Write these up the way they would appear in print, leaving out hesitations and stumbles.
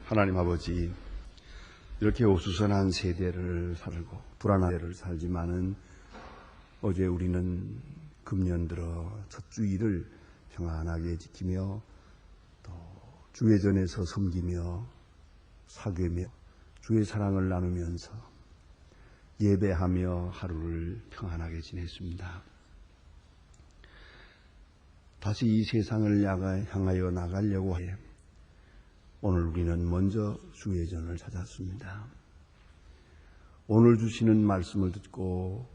하나님 아버지, 이렇게 오수선한 세대를 살고 불안한 세대를 살지만은 어제 우리는 금년 들어 첫 주일을 평안하게 지키며 또 주회전에서 섬기며 사귀며 주의 사랑을 나누면서 예배하며 하루를 평안하게 지냈습니다. 다시 이 세상을 향하여 나가려고 해 오늘 우리는 먼저 주회전을 찾았습니다. 오늘 주시는 말씀을 듣고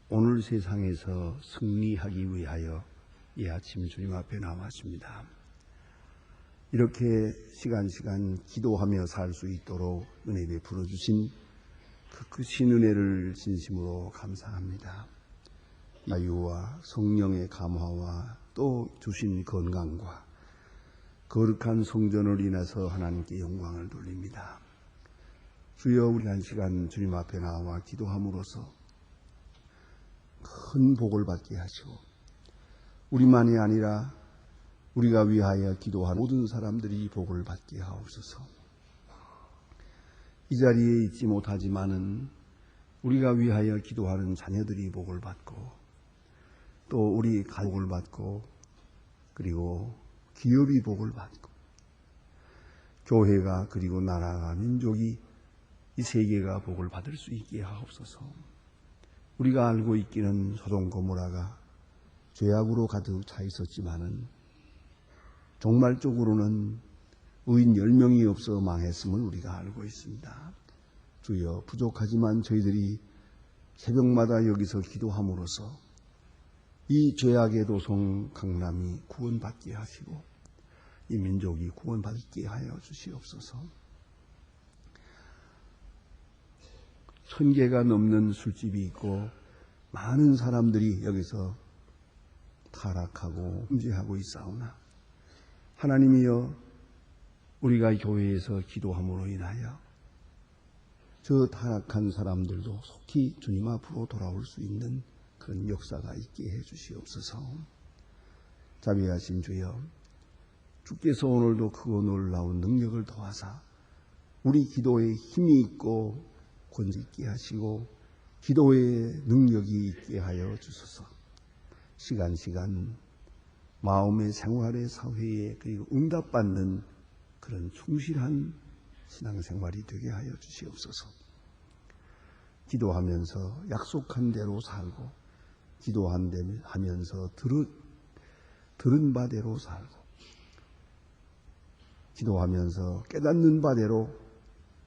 오늘 세상에서 승리하기 위하여 이 아침 주님 앞에 나왔습니다. 이렇게 시간 기도하며 살 수 있도록 은혜 베풀어 주신 그 크신 은혜를 진심으로 감사합니다. 자유와 성령의 감화와 또 주신 건강과 거룩한 성전을 인해서 하나님께 영광을 돌립니다. 주여, 우리 한 시간 주님 앞에 나와 기도함으로써 큰 복을 받게 하시고 우리만이 아니라 우리가 위하여 기도한 모든 사람들이 복을 받게 하옵소서. 이 자리에 있지 못하지만은 우리가 위하여 기도하는 자녀들이 복을 받고 또 우리 가족을 받고 그리고 기업이 복을 받고 교회가 그리고 나라가 민족이 이 세계가 복을 받을 수 있게 하옵소서. 우리가 알고 있기는 소돔 고모라가 죄악으로 가득 차 있었지만은 종말적으로는 의인 10명이 없어 망했음을 우리가 알고 있습니다. 주여, 부족하지만 저희들이 새벽마다 여기서 기도함으로써 이 죄악의 도성 강남이 구원받게 하시고 이 민족이 구원받게 하여 주시옵소서. 1000개가 넘는 술집이 있고 많은 사람들이 여기서 타락하고 범죄하고 있사오나 하나님이여, 우리가 교회에서 기도함으로 인하여 저 타락한 사람들도 속히 주님 앞으로 돌아올 수 있는 그런 역사가 있게 해 주시옵소서. 자비하신 주여, 주께서 오늘도 크고 놀라운 능력을 더하사 우리 기도에 힘이 있고 권세 있게 하시고 기도의 능력이 있게 하여 주소서. 시간 마음의 생활의 사회에 그리고 응답받는 그런 충실한 신앙생활이 되게 하여 주시옵소서. 기도하면서 약속한 대로 살고 기도하면서 들은 바대로 살고 기도하면서 깨닫는 바대로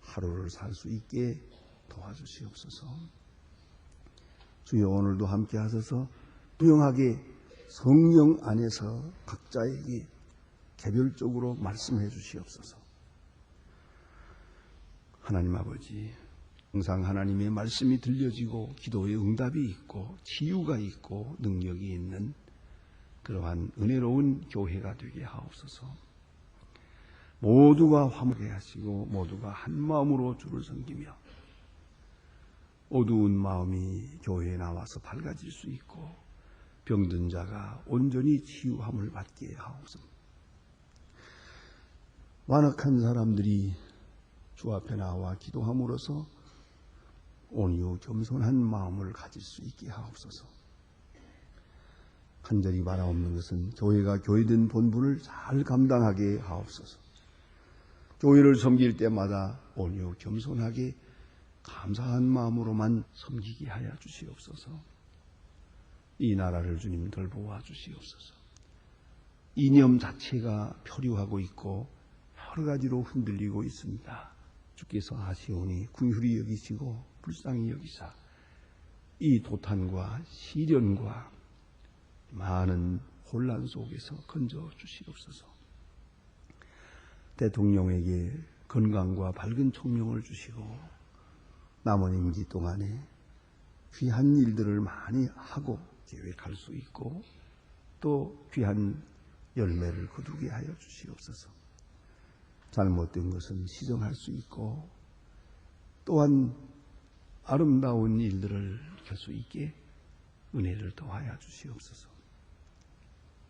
하루를 살 수 있게 도와주시옵소서. 주여, 오늘도 함께 하셔서 분명하게 성령 안에서 각자에게 개별적으로 말씀해 주시옵소서. 하나님 아버지, 항상 하나님의 말씀이 들려지고 기도의 응답이 있고 치유가 있고 능력이 있는 그러한 은혜로운 교회가 되게 하옵소서. 모두가 화목해 하시고 모두가 한 마음으로 주를 섬기며 어두운 마음이 교회에 나와서 밝아질 수 있고 병든 자가 온전히 치유함을 받게 하옵소서. 완악한 사람들이 주 앞에 나와 기도함으로써 온유 겸손한 마음을 가질 수 있게 하옵소서. 간절히 바라옵는 것은 교회가 교회된 본분을 잘 감당하게 하옵소서. 교회를 섬길 때마다 온유 겸손하게 감사한 마음으로만 섬기게 하여 주시옵소서. 이 나라를 주님 돌보아 주시옵소서. 이념 자체가 표류하고 있고 여러 가지로 흔들리고 있습니다. 주께서 아시오니 긍휼히 여기시고 불쌍히 여기사 이 도탄과 시련과 많은 혼란 속에서 건져 주시옵소서. 대통령에게 건강과 밝은 총명을 주시고 남은 임기 동안에 귀한 일들을 많이 하고 계획할 수 있고 또 귀한 열매를 거두게 하여 주시옵소서. 잘못된 것은 시정할 수 있고 또한 아름다운 일들을 할 수 있게 은혜를 더하여 주시옵소서.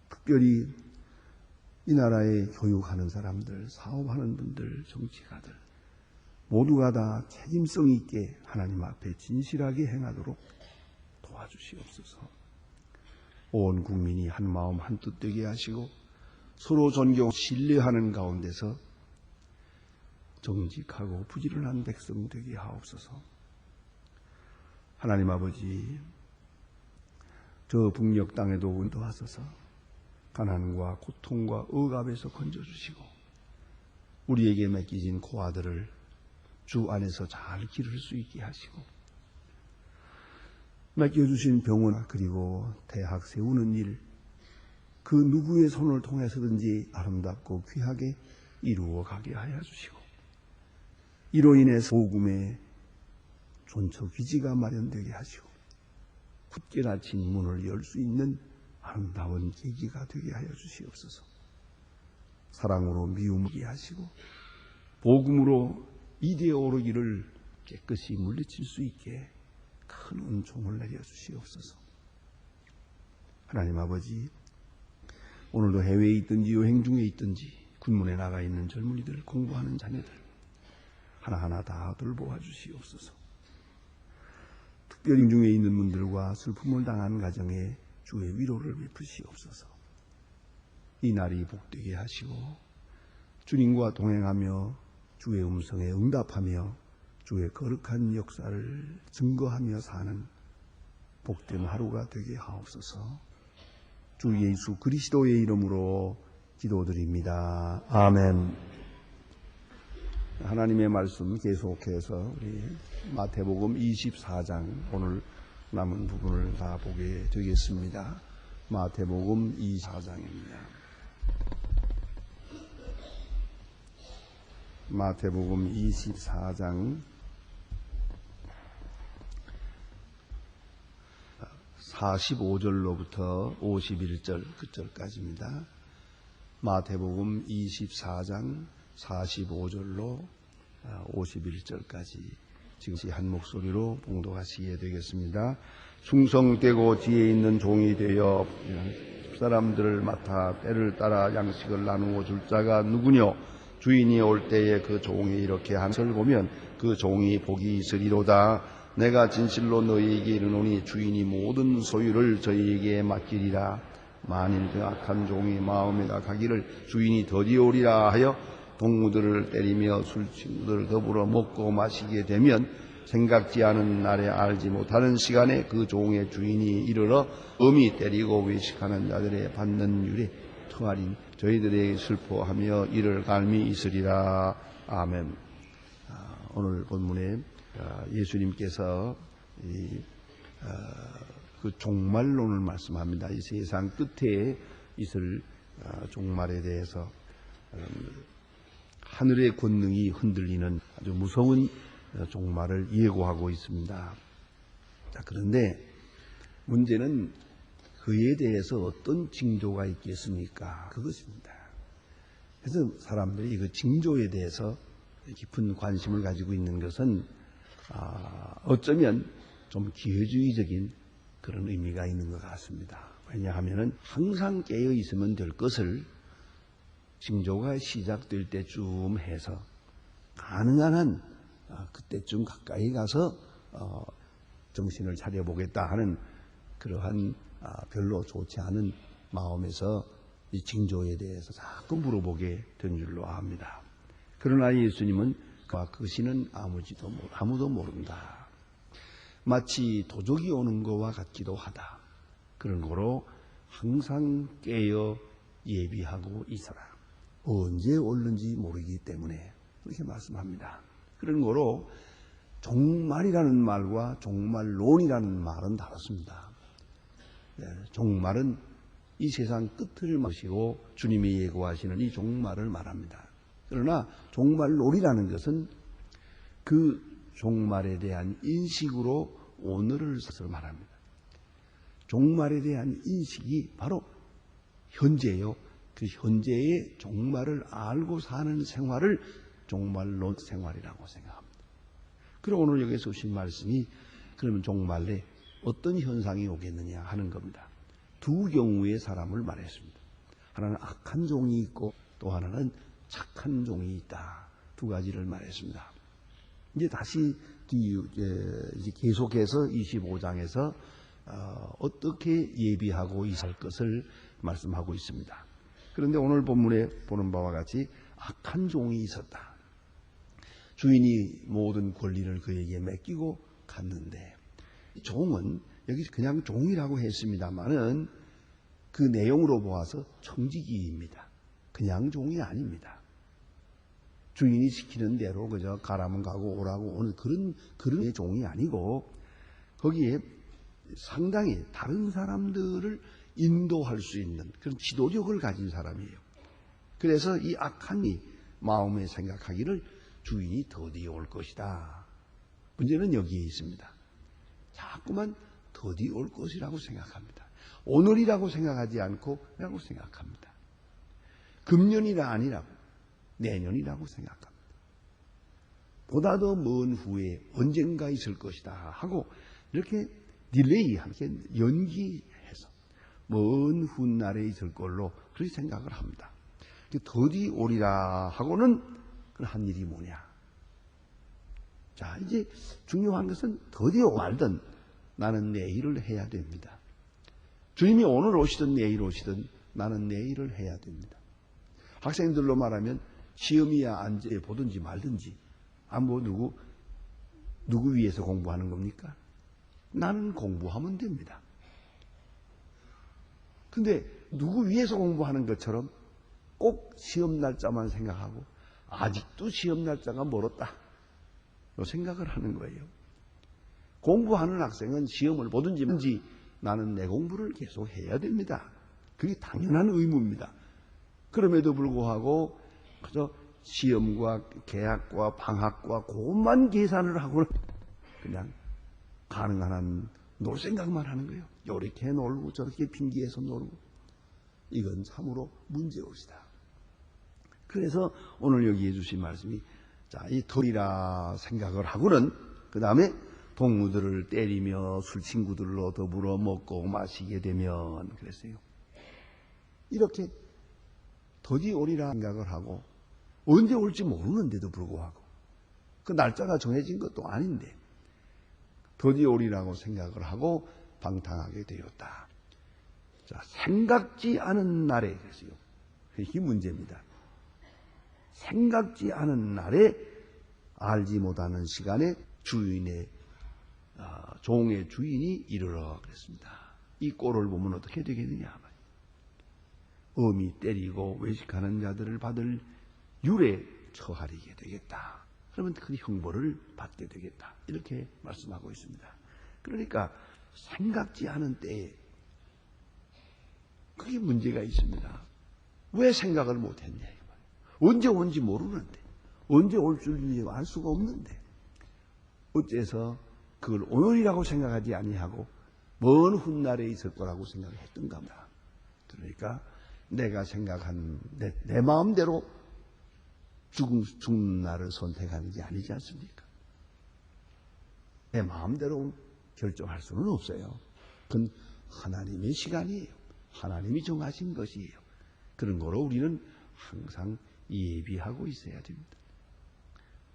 특별히 이 나라에 교육하는 사람들, 사업하는 분들, 정치가들 모두가 다 책임성 있게 하나님 앞에 진실하게 행하도록 도와주시옵소서. 온 국민이 한 마음 한 뜻 되게 하시고 서로 존경, 신뢰하는 가운데서 정직하고 부지런한 백성 되게 하옵소서. 하나님 아버지, 저 북녘 땅에도 인도하소서. 가난과 고통과 억압에서 건져주시고 우리에게 맡기진 고아들을 주 안에서 잘 기를 수 있게 하시고 맡겨주신 병원 그리고 대학 세우는 일, 그 누구의 손을 통해서든지 아름답고 귀하게 이루어 가게 하여 주시고 이로 인해서 복음의 존처 기지가 마련되게 하시고 굳게 닫힌 문을 열 수 있는 아름다운 계기가 되게 하여 주시옵소서. 사랑으로 미움게 하시고 복음으로 이대에 오르기를 깨끗이 물리칠 수 있게 큰 은총을 내려주시옵소서. 하나님 아버지, 오늘도 해외에 있든지 여행 중에 있든지 군문에 나가 있는 젊은이들, 공부하는 자녀들 하나하나 다 돌보아 주시옵소서. 특별히 중에 있는 분들과 슬픔을 당한 가정에 주의 위로를 베푸시옵소서. 이 날이 복되게 하시고 주님과 동행하며 주의 음성에 응답하며 주의 거룩한 역사를 증거하며 사는 복된 하루가 되게 하옵소서. 주 예수 그리스도의 이름으로 기도드립니다. 아멘. 하나님의 말씀 계속해서 우리 마태복음 24장 오늘 남은 부분을 다 보게 되겠습니다. 마태복음 24장입니다. 마태복음 24장 45절로부터 51절 끝절까지입니다. 마태복음 24장 45절로 51절까지 지금 한 목소리로 봉독하시게 되겠습니다. 충성되고 지혜 있는 종이 되어 사람들을 맡아 때를 따라 양식을 나누어 줄 자가 누구뇨? 주인이 올 때에 그 종이 이렇게 한 것을 보면 그 종이 복이 있으리로다. 내가 진실로 너희에게 이르노니 주인이 모든 소유를 저희에게 맡기리라. 만일 그 악한 종이 마음에다 가기를 주인이 더디오리라 하여 동무들을 때리며 술친구들을 더불어 먹고 마시게 되면 생각지 않은 날에 알지 못하는 시간에 그 종의 주인이 이르러 엄히 때리고 외식하는 자들의 받는 율에 통하린 저희들에게 슬퍼하며 이를 갈미 있으리라. 아멘. 오늘 본문에 예수님께서 그 종말론을 말씀합니다. 이 세상 끝에 있을 종말에 대해서 하늘의 권능이 흔들리는 아주 무서운 종말을 예고하고 있습니다. 자, 그런데 문제는 그에 대해서 어떤 징조가 있겠습니까? 그것입니다. 그래서 사람들이 그 징조에 대해서 깊은 관심을 가지고 있는 것은 어쩌면 좀 기회주의적인 그런 의미가 있는 것 같습니다. 왜냐하면 항상 깨어 있으면 될 것을 징조가 시작될 때쯤 해서 가능한 한 그때쯤 가까이 가서 정신을 차려보겠다 하는 그러한 별로 좋지 않은 마음에서 이 징조에 대해서 자꾸 물어보게 된 줄로 압니다. 그러나 예수님은 그 시는 아무도 모른다. 마치 도적이 오는 것과 같기도 하다. 그런 거로 항상 깨어 예비하고 있어라. 언제 올는지 모르기 때문에 그렇게 말씀합니다. 그런 거로 종말이라는 말과 종말론이라는 말은 다릅니다. 종말은 이 세상 끝을 마시고 주님이 예고하시는 이 종말을 말합니다. 그러나 종말론이라는 것은 그 종말에 대한 인식으로 오늘을 말합니다. 종말에 대한 인식이 바로 현재요. 그 현재의 종말을 알고 사는 생활을 종말론 생활이라고 생각합니다. 그리고 오늘 여기서 오신 말씀이 그러면 종말에 어떤 현상이 오겠느냐 하는 겁니다. 두 경우의 사람을 말했습니다. 하나는 악한 종이 있고 또 하나는 착한 종이 있다. 두 가지를 말했습니다. 이제 다시 이제 계속해서 25장에서 어떻게 예비하고 있을 것을 말씀하고 있습니다. 그런데 오늘 본문에 보는 바와 같이 악한 종이 있었다. 주인이 모든 권리를 그에게 맡기고 갔는데, 종은 여기 그냥 종이라고 했습니다만은 그 내용으로 보아서 청지기입니다. 그냥 종이 아닙니다. 주인이 시키는 대로 그저 가라면 가고 오라고 오는 그런 종이 아니고, 거기에 상당히 다른 사람들을 인도할 수 있는 그런 지도력을 가진 사람이에요. 그래서 이 악한 이 마음에 생각하기를 주인이 더디 올 것이다. 문제는 여기에 있습니다. 자꾸만 더디 올 것이라고 생각합니다. 오늘이라고 생각하지 않고 라고 생각합니다. 금년이라 아니라고, 내년이라고 생각합니다. 보다 더 먼 후에 언젠가 있을 것이다 하고 이렇게 딜레이, 이렇게 연기해서 먼 훗날에 있을 걸로 그렇게 생각을 합니다. 더디 오리라 하고는 한 일이 뭐냐? 자, 이제 중요한 것은 더디 말든 나는 내 일을 해야 됩니다. 주님이 오늘 오시든 내일 오시든 나는 내 일을 해야 됩니다. 학생들로 말하면 시험이야 앉아 보든지 말든지, 뭐 누구 위해서 공부하는 겁니까? 나는 공부하면 됩니다. 근데 누구 위해서 공부하는 것처럼 꼭 시험 날짜만 생각하고 아직도 시험 날짜가 멀었다 생각을 하는 거예요. 공부하는 학생은 시험을 보든지 말든지 나는 내 공부를 계속 해야 됩니다. 그게 당연한 의무입니다. 그럼에도 불구하고 그저 시험과 계약과 방학과 그것만 계산을 하고는 그냥 가능한 한 놀 생각만 하는 거예요. 이렇게 놀고 저렇게 핑계해서 놀고, 이건 참으로 문제올시다. 그래서 오늘 여기에 주신 말씀이, 자, 이 덜이라 생각을 하고는 그 다음에 동무들을 때리며 술 친구들로 더불어 먹고 마시게 되면, 그랬어요. 이렇게 더디 오리라 생각을 하고 언제 올지 모르는데도 불구하고 그 날짜가 정해진 것도 아닌데 더디 오리라고 생각을 하고 방탕하게 되었다. 자, 생각지 않은 날에, 그랬어요. 이게 문제입니다. 생각지 않은 날에 알지 못하는 시간에 종의 주인이 이르러 그랬습니다. 이 꼴을 보면 어떻게 되겠느냐? 엄히 때리고 외식하는 자들을 받을 율에 처하리게 되겠다. 그러면 그 형벌을 받게 되겠다. 이렇게 말씀하고 있습니다. 그러니까 생각지 않은 때에 그게 문제가 있습니다. 왜 생각을 못했냐? 언제 온지 모르는데, 언제 올 줄 알 수가 없는데 어째서 그걸 오늘이라고 생각하지 아니하고 먼 훗날에 있을 거라고 생각했던가 합니다. 그러니까 내가 생각한 내 마음대로 죽는 날을 선택하는 게 아니지 않습니까? 내 마음대로 결정할 수는 없어요. 그건 하나님의 시간이에요. 하나님이 정하신 것이에요. 그런 거로 우리는 항상 예비하고 있어야 됩니다.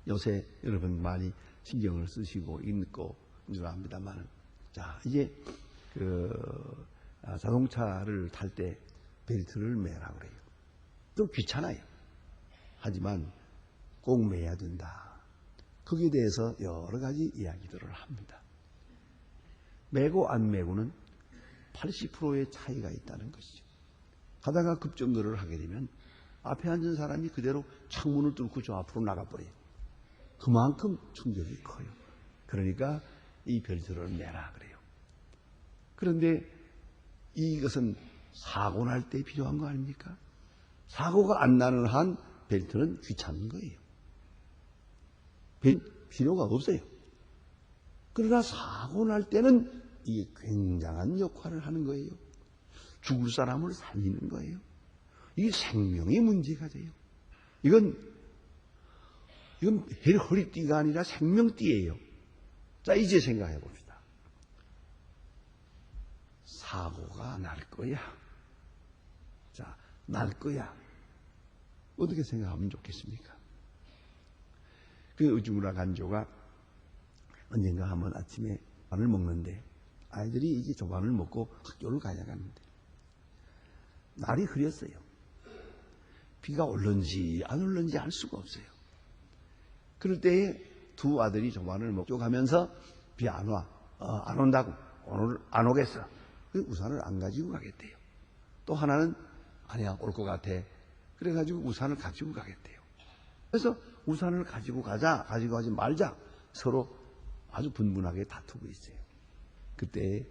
요새 여러분 많이 신경을 쓰시고 읽고 줄 압니다만, 자, 이제 자동차를 탈 때 벨트를 매라 그래요. 좀 귀찮아요. 하지만 꼭 매야 된다. 거기에 대해서 여러 가지 이야기들을 합니다. 매고 안 매고는 80%의 차이가 있다는 것이죠. 가다가 급정거를 하게 되면 앞에 앉은 사람이 그대로 창문을 뚫고 저 앞으로 나가버려요. 그만큼 충격이 커요. 그러니까 이 벨트를 매라 그래요. 그런데 이것은 사고 날 때 필요한 거 아닙니까? 사고가 안 나는 한 벨트는 귀찮은 거예요. 필요가 없어요. 그러나 사고 날 때는 이게 굉장한 역할을 하는 거예요. 죽을 사람을 살리는 거예요. 이게 생명의 문제가 돼요. 이건 허리띠가 아니라 생명띠예요. 자, 이제 생각해 봅시다. 사고가 날 거야. 자, 날 거야. 어떻게 생각하면 좋겠습니까? 그 우주문화 간조가 언젠가 한번 아침에 밥을 먹는데 아이들이 이제 조반을 먹고 학교를 가야 하는데 날이 흐렸어요. 비가 올는지 안 올는지 알 수가 없어요. 그럴 때에 두 아들이 조반을 먹고 가면서 비 안 와. 안 온다고. 오늘 안 오겠어. 우산을 안 가지고 가겠대요. 또 하나는 아니야, 올 것 같아. 그래가지고 우산을 가지고 가겠대요. 그래서 우산을 가지고 가자, 가지고 가지 말자. 서로 아주 분분하게 다투고 있어요. 그때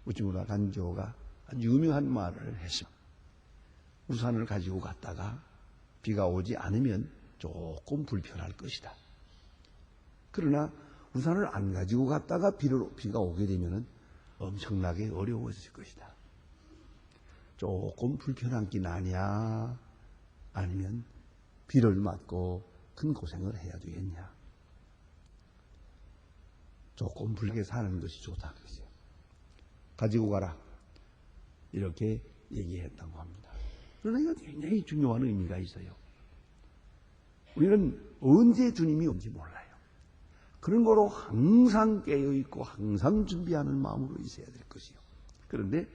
우주문화 간조가 아주 유명한 말을 했습니다. 우산을 가지고 갔다가 비가 오지 않으면 조금 불편할 것이다. 그러나 우산을 안 가지고 갔다가 비가 오게 되면 엄청나게 어려워질 것이다. 조금 불편한 게 나냐, 아니면 비를 맞고 큰 고생을 해야 되겠냐. 조금 불게 사는 것이 좋다. 그랬어요. 가지고 가라. 이렇게 얘기했다고 합니다. 그러나 이건 굉장히 중요한 의미가 있어요. 우리는 언제 주님이 온지 몰라요. 그런 거로 항상 깨어있고 항상 준비하는 마음으로 있어야 될 것이요. 그런데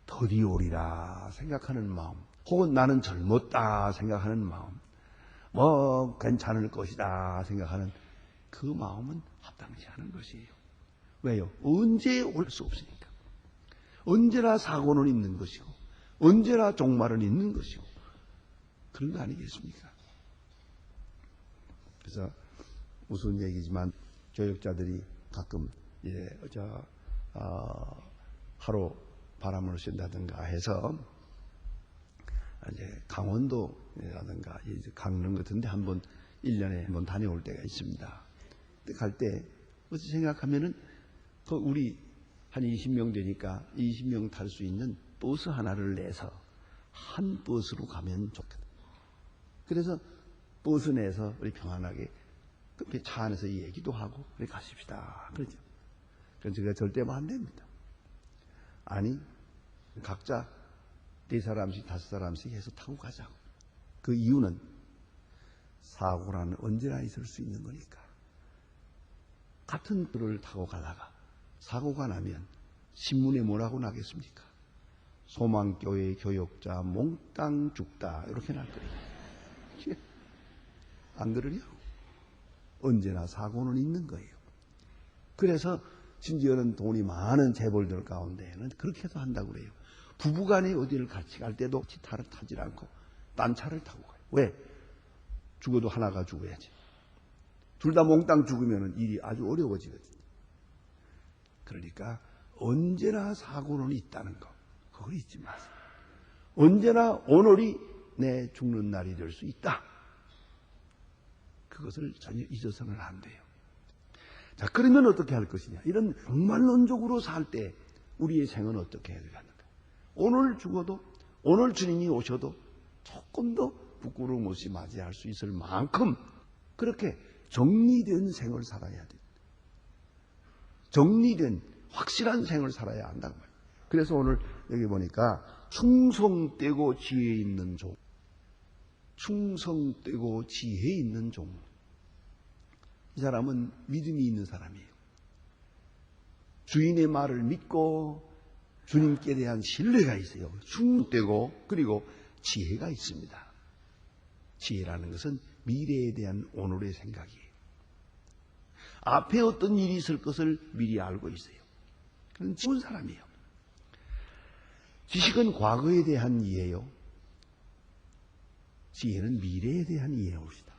더디 오리라 생각하는 마음, 혹은 나는 젊었다 생각하는 마음, 뭐 괜찮을 것이다 생각하는 그 마음은 합당치 않은 것이에요. 왜요? 언제 올 수 없으니까. 언제나 사고는 있는 것이고 언제나 종말은 있는 것이고 그런 거 아니겠습니까? 그래서 무슨 얘기지만 교역자들이 가끔 하루 바람을 쐰다든가 해서 이제 강원도라든가 강릉 같은데 한번 1년에 한번 다녀올 때가 있습니다. 갈 때 어찌 생각하면은 우리 한 20명 되니까 20명 탈 수 있는 버스 하나를 내서 한 버스로 가면 좋겠다. 그래서 버스 내서 우리 평안하게 차 안에서 얘기도 하고 그래 가십시다. 그러죠. 그래서 제가 절대 반대입니다. 아니 각자 4사람씩 5사람씩 해서 타고 가자고. 그 이유는 사고라는 언제나 있을 수 있는 거니까. 같은 길을 타고 가다가 사고가 나면 신문에 뭐라고 나겠습니까? 소망교회 교역자 몽땅 죽다 이렇게 날 거예요. 안 그러냐고. 언제나 사고는 있는 거예요. 그래서 심지어는 돈이 많은 재벌들 가운데에는 그렇게도 한다고 그래요. 부부간에 어디를 같이 갈 때도 차를 타지 않고 딴 차를 타고 가요. 왜? 죽어도 하나가 죽어야지. 둘 다 몽땅 죽으면 일이 아주 어려워지거든요. 그러니까 언제나 사고는 있다는 거, 그걸 잊지 마세요. 언제나 오늘이 내 죽는 날이 될 수 있다. 그것을 전혀 잊어서는 안 돼요. 자, 그러면 어떻게 할 것이냐? 이런 종말론적으로 살 때 우리의 생은 어떻게 해야 되는가? 오늘 죽어도, 오늘 주님이 오셔도 조금 더 부끄러움 없이 맞이할 수 있을 만큼 그렇게 정리된 생을 살아야 돼요. 정리된 확실한 생을 살아야 한다고 말이에요. 그래서 오늘 여기 보니까 충성되고 지혜 있는 종, 충성되고 지혜 있는 종. 이 사람은 믿음이 있는 사람이에요. 주인의 말을 믿고 주님께 대한 신뢰가 있어요. 충성되고 그리고 지혜가 있습니다. 지혜라는 것은 미래에 대한 오늘의 생각이에요. 앞에 어떤 일이 있을 것을 미리 알고 있어요. 그런 좋은 사람이에요. 지식은 과거에 대한 이해요. 지혜는 미래에 대한 이해옵시다.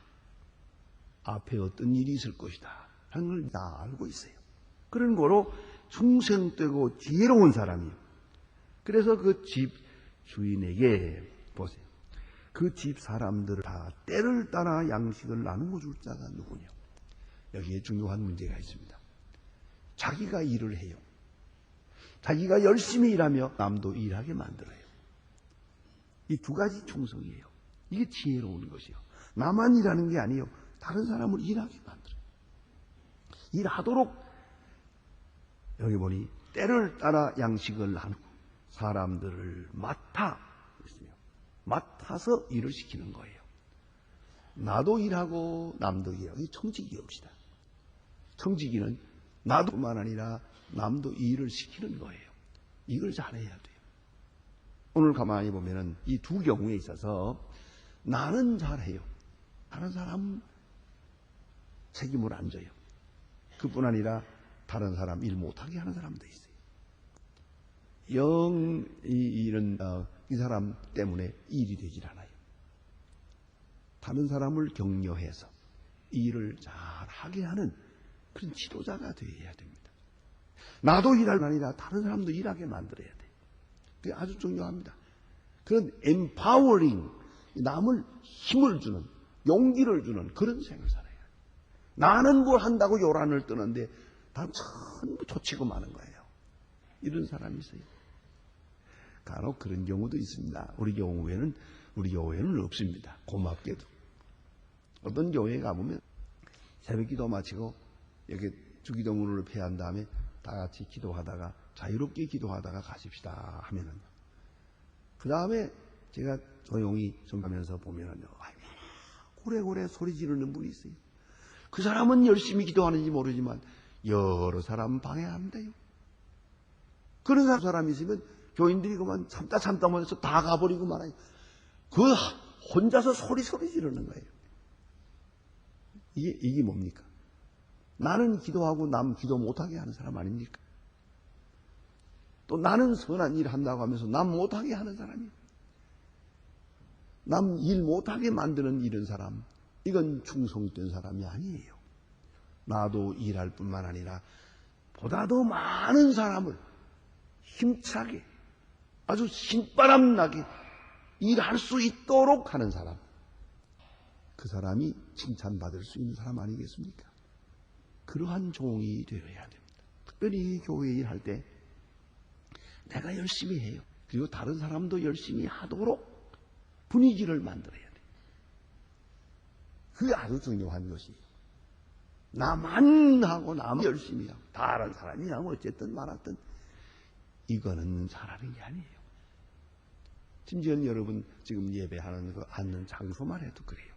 앞에 어떤 일이 있을 것이다 하는 걸 다 알고 있어요. 그런 거로 충성되고 지혜로운 사람이에요. 그래서 그 집 주인에게 보세요. 그 집 사람들을 다 때를 따라 양식을 나누어 줄 자가 누구냐. 여기에 중요한 문제가 있습니다. 자기가 일을 해요. 자기가 열심히 일하며 남도 일하게 만들어요. 이 두 가지 충성이에요. 이게 지혜로운 것이요. 나만 일하는 게 아니에요. 다른 사람을 일하게 만들어요. 일하도록 여기 보니 때를 따라 양식을 나누고 사람들을 맡아 있으며 맡아서 일을 시키는 거예요. 나도 일하고 남도 일하고. 이 청지기업시다. 청지기는 나도뿐만 아니라 남도 일을 시키는 거예요. 이걸 잘해야 돼요. 오늘 가만히 보면은 이 두 경우에 있어서 나는 잘해요. 다른 사람 책임을 안 져요. 그뿐 아니라 다른 사람 일 못하게 하는 사람도 있어요. 이 사람 때문에 일이 되질 않아요. 다른 사람을 격려해서 일을 잘하게 하는 그런 지도자가 되어야 됩니다. 나도 일할 게 아니라 다른 사람도 일하게 만들어야 돼요. 그게 아주 중요합니다. 그런 empowering, 남을 힘을 주는, 용기를 주는 그런 생을 살아야 해요. 나는 뭘 한다고 요란을 뜨는데 다른 전부 초치고 마는 거예요. 이런 사람이 있어요. 간혹 그런 경우도 있습니다. 우리 교회는 없습니다. 고맙게도. 어떤 교회에 가보면 새벽 기도 마치고 이렇게 주기도문을 폐한 다음에 다 같이 기도하다가 자유롭게 기도하다가 가십시다 하면은 그 다음에 제가 조용히 좀 가면서 보면은요, 고래고래 소리 지르는 분이 있어요. 그 사람은 열심히 기도하는지 모르지만 여러 사람 방해합니다요. 그런 사람이 있으면 교인들이 그만 참다 하면서 다 가버리고 말아요. 그 혼자서 소리 지르는 거예요. 이게 뭡니까? 나는 기도하고 남 기도 못하게 하는 사람 아닙니까? 또 나는 선한 일 한다고 하면서 남 못하게 하는 사람이에요. 남 일 못하게 만드는 이런 사람, 이건 충성된 사람이 아니에요. 나도 일할 뿐만 아니라 보다 더 많은 사람을 힘차게 아주 신바람 나게 일할 수 있도록 하는 사람, 그 사람이 칭찬받을 수 있는 사람 아니겠습니까? 그러한 종이 되어야 됩니다. 특별히 교회 일할 때 내가 열심히 해요. 그리고 다른 사람도 열심히 하도록 분위기를 만들어야 돼요. 그게 아주 중요한 것이에요. 나만 하고 나만 열심히 하고 다른 사람이 하고 어쨌든 말았든 이거는 잘하는 게 아니에요. 심지어 여러분 지금 예배하는 거 앉는 장소만 해도 그래요.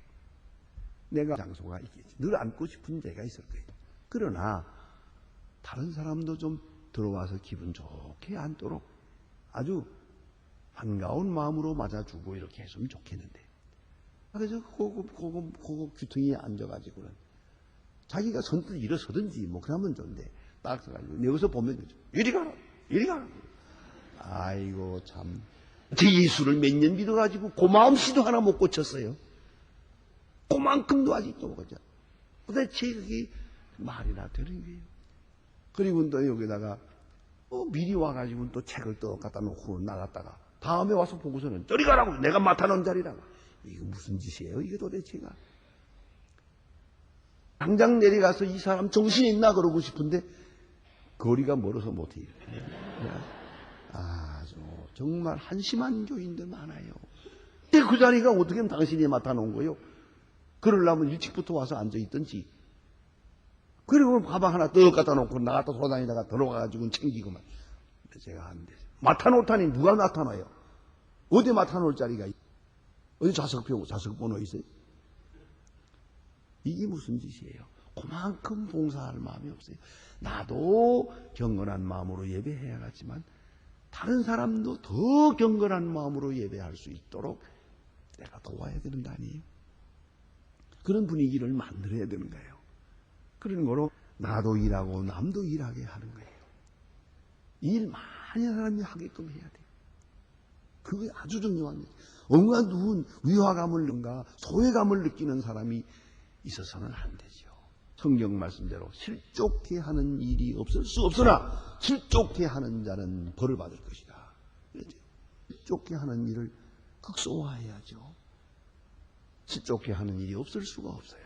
내가 장소가 있겠지. 늘 앉고 싶은 데가 있을 거예요. 그러나 다른 사람도 좀 들어와서 기분 좋게 앉도록 아주 반가운 마음으로 맞아주고 이렇게 했으면 좋겠는데, 그래서 고급 귀퉁이에 앉아가지고는 자기가 선뜻 일어서든지 뭐 그러면 좋은데 딱 서가지고 여기서 보면 이리 가라 아이고 참, 제 예수를 몇 년 믿어가지고 고마움씨도 하나 못 고쳤어요. 그만큼도 아직도 못 고쳐. 도대체 그게 말이나 되는 거예요. 그리고 또 여기다가 미리 와가지고 또 책을 또 갖다 놓고 나갔다가 다음에 와서 보고서는 저리 가라고, 내가 맡아놓은 자리라고. 이거 무슨 짓이에요 이게 도대체가. 당장 내려가서 이 사람 정신 있나 그러고 싶은데 거리가 멀어서 못해요. 아주 정말 한심한 교인들 많아요. 근데 그 자리가 어떻게 당신이 맡아놓은 거예요? 그러려면 일찍부터 와서 앉아있든지, 그리고 가방 하나 떡 갖다 놓고 나갔다 돌아다니다가 들어가가지고 챙기고만. 제가 하는데 맡아놓다니 누가 맡아놔요? 어디 맡아놓을 자리가 있어요? 어디 좌석 번호 있어요? 이게 무슨 짓이에요? 그만큼 봉사할 마음이 없어요. 나도 경건한 마음으로 예배해야겠지만 다른 사람도 더 경건한 마음으로 예배할 수 있도록 내가 도와야 되는 거 아니에요? 그런 분위기를 만들어야 되는 거예요. 그런 거로 나도 일하고 남도 일하게 하는 거예요. 일 많이 하는 사람이 하게끔 해야 돼요. 그게 아주 중요합니다. 뭔가 누군 위화감을 느끼는가 소외감을 느끼는 사람이 있어서는 안 되죠. 성경 말씀대로 실족해 하는 일이 없을 수 없으나 실족해 하는 자는 벌을 받을 것이다. 실족해 하는 일을 극소화해야죠. 실족해 하는 일이 없을 수가 없어요.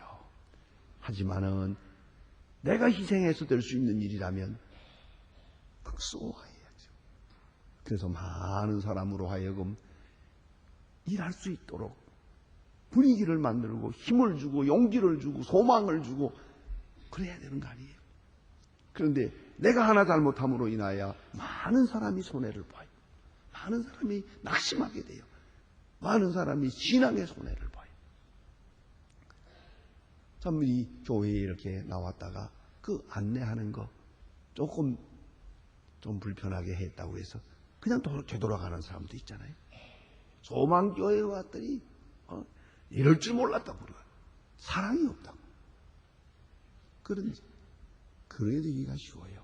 하지만은 내가 희생해서 될 수 있는 일이라면 극소화해야죠. 그래서 많은 사람으로 하여금 일할 수 있도록 분위기를 만들고 힘을 주고 용기를 주고 소망을 주고 그래야 되는 거 아니에요. 그런데 내가 하나 잘못함으로 인하여 많은 사람이 손해를 봐요. 많은 사람이 낙심하게 돼요. 많은 사람이 신앙의 손해를 봐요. 참 이 교회에 이렇게 나왔다가 그 안내하는 거 조금 좀 불편하게 했다고 해서 그냥 되돌아가는 사람도 있잖아요. 소망교회에 왔더니 이럴 줄 몰랐다고 그래요. 사랑이 없다고. 그래야 되기가 쉬워요.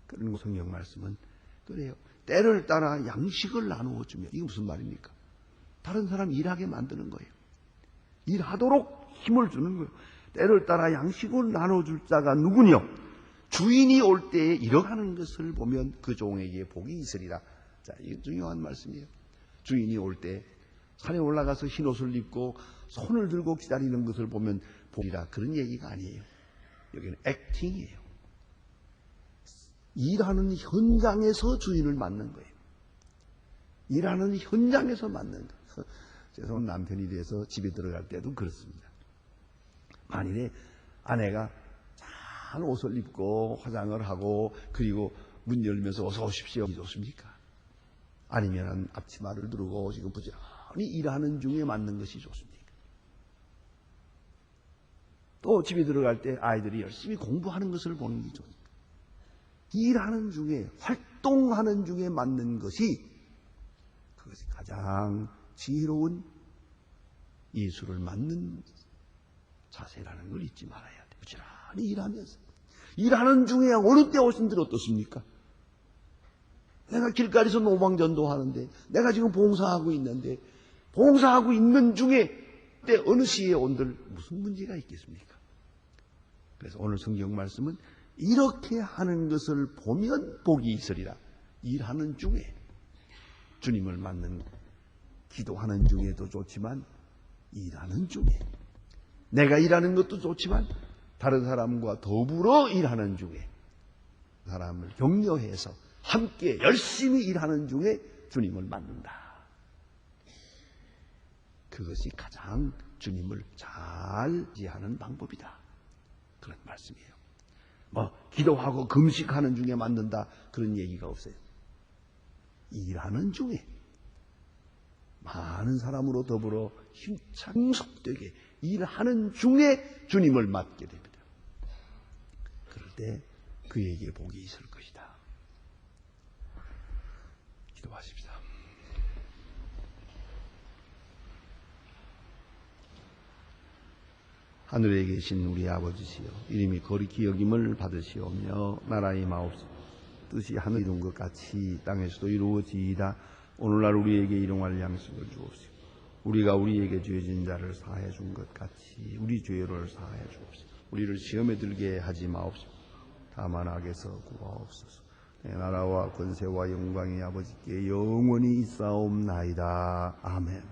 그런 성경 말씀은 그래요. 때를 따라 양식을 나누어 주며, 이게 무슨 말입니까? 다른 사람 일하게 만드는 거예요. 일하도록 힘을 주는 거예요. 때를 따라 양식을 나눠줄 자가 누구뇨? 주인이 올 때에 일어가는 것을 보면 그 종에게 복이 있으리라. 자, 이게 중요한 말씀이에요. 주인이 올 때 산에 올라가서 흰옷을 입고 손을 들고 기다리는 것을 보면 복이라, 그런 얘기가 아니에요. 여기는 액팅이에요. 일하는 현장에서 주인을 맞는 거예요. 일하는 현장에서 맞는 거예요. 죄송한 남편이 돼서 집에 들어갈 때도 그렇습니다. 만일에 아내가 잘 옷을 입고 화장을 하고 그리고 문 열면서 어서 오십시오, 좋습니까? 아니면 앞치마를 두르고 지금 부지런히 일하는 중에 맞는 것이 좋습니까? 또 집에 들어갈 때 아이들이 열심히 공부하는 것을 보는 게 좋습니다. 일하는 중에, 활동하는 중에 맞는 것이, 그것이 가장 지혜로운 예수를 맞는 자세라는 걸 잊지 말아야 돼요. 부지런히 일하면서. 일하는 중에 어느 때 오신들 어떻습니까? 내가 길가에서 노방전도 하는데, 내가 지금 봉사하고 있는데, 봉사하고 있는 중에 때 어느 시에 온들 무슨 문제가 있겠습니까? 그래서 오늘 성경 말씀은 이렇게 하는 것을 보면 복이 있으리라. 일하는 중에, 주님을 맞는, 기도하는 중에도 좋지만 일하는 중에, 내가 일하는 것도 좋지만 다른 사람과 더불어 일하는 중에, 사람을 격려해서 함께 열심히 일하는 중에 주님을 맞는다. 그것이 가장 주님을 잘 이해하는 방법이다. 그런 말씀이에요. 기도하고 금식하는 중에 맞는다, 그런 얘기가 없어요. 일하는 중에 많은 사람으로 더불어 힘차게 속되게 일하는 중에 주님을 맞게 됩니다. 그럴 때 그에게 복이 있을 것이다. 기도하십시다. 하늘에 계신 우리 아버지시여, 이름이 거룩히 여김을 받으시오며 나라의 마옵소서. 뜻이 하늘에 이룬 것 같이 땅에서도 이루어지이다. 오늘날 우리에게 일용할 양식을 주옵시고, 우리가 우리에게 죄진 자를 사해 준 것 같이 우리 죄를 사해 주옵시고, 우리를 시험에 들게 하지 마옵시고 다만 악에서 구하옵소서. 내 나라와 권세와 영광이 아버지께 영원히 있사옵나이다. 아멘.